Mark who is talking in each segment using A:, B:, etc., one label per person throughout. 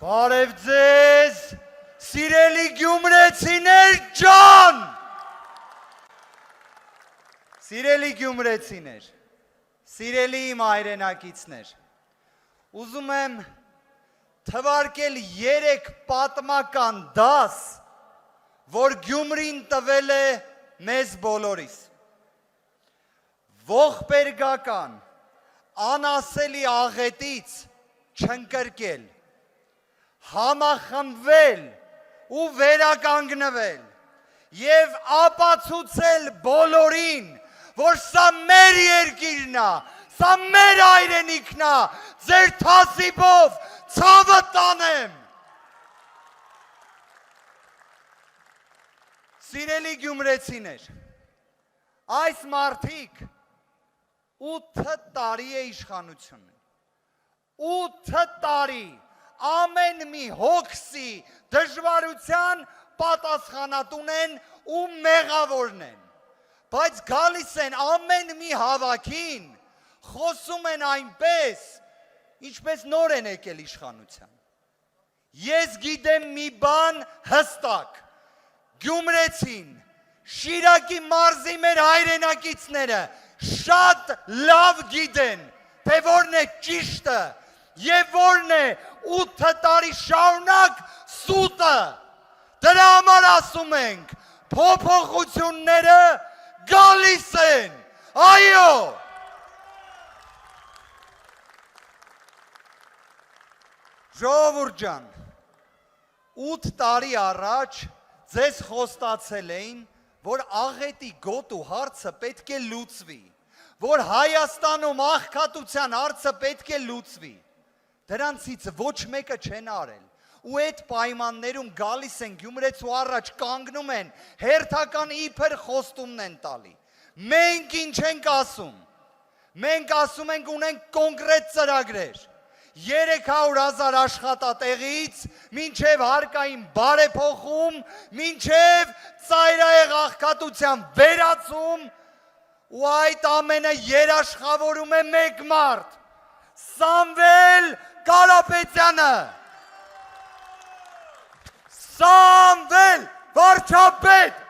A: Բարև ձեզ, սիրելի գյումրեցիներ ջան, սիրելի գյումրեցիներ, սիրելի իմ հայրենակիցներ, ուզում եմ թվարկել 3 պատմական դաս, որ Գյումրին տվել է մեզ բոլորիս, ողբերգական, անասելի աղետից չընկրկել, համախմբվել ու վերականգնվել և ապացուցել բոլորին, որ սա մեր երկիրն է, սա մեր հայրենիքն է, ձեր թասիբով ցավը տանեմ։ Սիրելի գյումրեցիներ, այս մարդիկ 8 տարի է իշխանություն, 8 տարի ամեն մի հոգսի դժվարության պատասխանատուն են ու մեղավորն են, բայց գալիս են ամեն մի հավաքին, խոսում են այնպես, ինչպես նոր են եկել իշխանության։ Ես գիտեմ մի բան հստակ, Գյումրեցին, Շիրակի մարզի մեր հայրենակիցները շատ լավ գիտեն, թե որն է ճիշտը և որն է 8 տարի շարունակ սուտը, դրա համար ասում ենք, փոփոխությունները գալիս են, այո։ Ժողովուրդ ջան, 8 տարի առաջ ձեզ խոստացել էին, որ աղետի գոտու հարցը պետք է լուծվի, որ Հայաստանում աղքատության հարցը պետք է լուծվի, դրանցից ոչ մեկը չեն արել, ու այդ պայմաններում գալիս են Գյումրեցու առաջ կանգնում են, հերթական իբր խոստումն են տալի, մենք ինչ ենք ասում, մենք ասում ենք ունենք կոնկրետ ծրագրեր, 300,000 աշխատատեղից, մինչև հարկային բարեփոխում, մինչև ծայրահեղ աղքատության վերացում, ու այդ ամենը երաշխավորում է մեկ մարդ, Սամվել Կարապետյանը, Սամվել վարչապետ,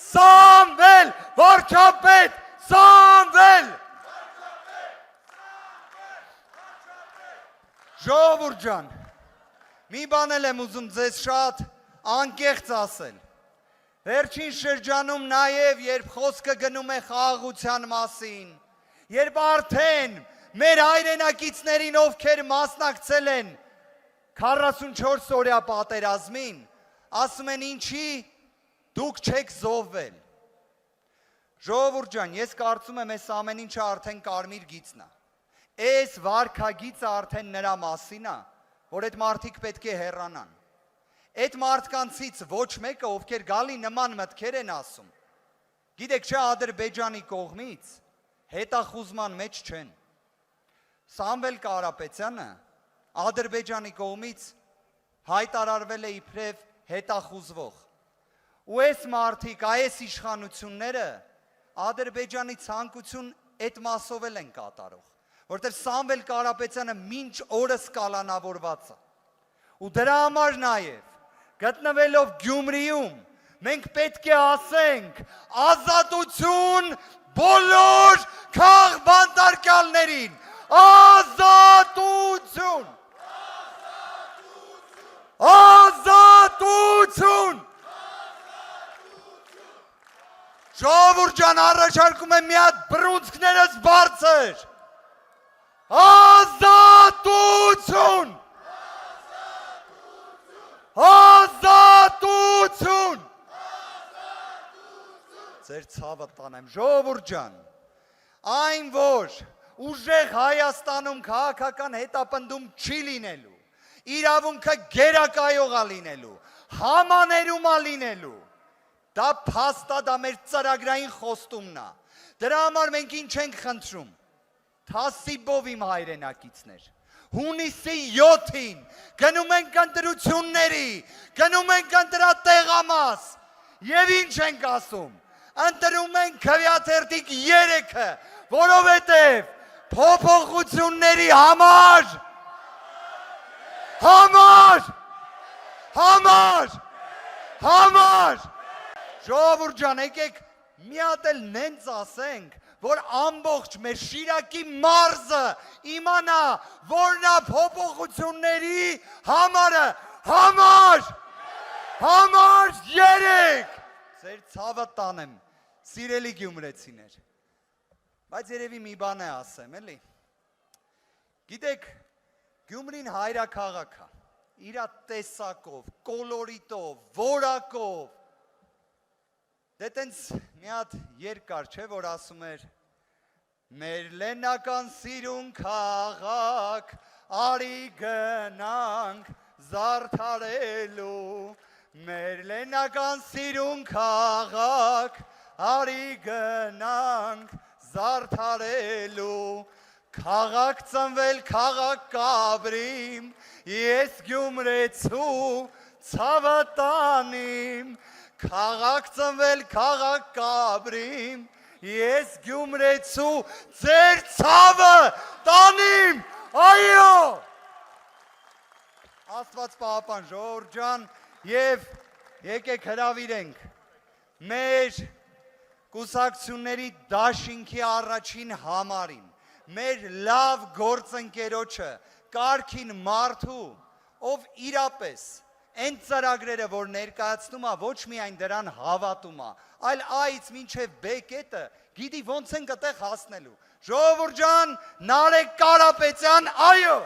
A: Սամվել վարչապետ, Սամվել։ Ժողովուրդ ջան, մի բան էլ եմ ուզում ձեզ շատ անկեղծ ասել, վերջին շրջանում նաև երբ խոսքը գնում է խաղաղության մասին, երբ արդեն մեր հայրենակիցներին, ովքեր մասնակցել են 44 օրյա պատերազմին, ասում են ինչի դուք չեք զոհվել։ Ժողովուրդ ջան, ես կարծում եմ այս ամեն ինչը արդեն կարմիր գիծն է։ Այս վարքագիծը արդեն նրա մասին է, որ այդ մարդիկ պետք է հեռանան։ Այդ մարդկանցից ոչ մեկը, ովքեր գալի նման մտքեր են ասում, գիտեք չէ, Ադրբեջանի կողմից հետախուզման մեջ չեն։ Սամվել Կարապետյանը Ադրբեջանի կողմից հայտարարվել է իբրև հետախուզվող։ Ու այս մարդիկ, այս իշխանությունները Ադրբեջանի ցանկություն այդ մասով են կատարող, որտեղ Սամվել Կարապետյանը մինչ օրս կալանավորված է։ Ու դրա համար նաև գտնվելով Գյումրիում մենք պետք է ասենք ազատություն բոլոր քաղբանտարկյալներին, ազատություն, ազատություն։ Ժողովուրդ ջան, առաջարկում եմ մի հատ բռունցքներս բարձր, ազատություն, ազատություն, ձեր ցավը տանեմ, ժողովուրդ ջան, այն որ ուժեղ Հայաստանում քաղաքական հետապնդում չի լինելու, իրավունքը գերակայող է լինելու, համաներում է լինելու, դա փաստ է, դա մեր ծրագրային խոստումն է, դրա համար մենք ինչ ենք խնդրում, թասիբով իմ հայրենակիցներ, հունիսի 7-ին գնում ենք ընտրությունների, գնում ենք ընտրատեղամաս և ինչ ենք ասում, ընտրում ենք քվեաթերթիկ 3-ը, որովհետև փոփոխությունների համար Ժողովուրդ ջան, եկեք մի հատ էլ նենց ասենք, որ ամբողջ մեր Շիրակի մարզը իմանա, որ նա փոփոխությունների համար երեք։ Ձեր ցավը տանեմ, սիրելի գյումրեցիներ, բայց երևի մի բան է ասեմ, էլի։ Գիտեք, Գյումրին հայրաքաղաք է, իր տեսակով, կոլորիտով, որակով։ Դե տենց մի հատ երկար չէ, որ ասում էր մեր լենական սիրուն քաղաք, արի գնանք զարդարելու, մեր լենական սիրուն քաղաք, արի գնանք զարդարելու, քաղաք ծնվել քաղաք կաբրիմ, ես գյումրեցու ցավը տանիմ, քաղաք ծնվել քաղաք կաբրիմ, ես գյումրեցու ձեր ցավը տանիմ, այո։ Աստված պահապան, ժողովուրդ ջան, եւ եկեք հրավիրենք մեր կուսակցությունների դաշինքի առաջին համարին, մեր լավ գործընկերոջը, Կարգին մարդու, ով իրապես այն ծրագրերը, որ ներկայացնում է, ոչ միայն դրան հավատում է, այլ այից մինչև B կետը գիտի ոնց են կտեղ հասնելու։ Ժողովուրդ ջան, Նարեկ Կարապետյան, այո։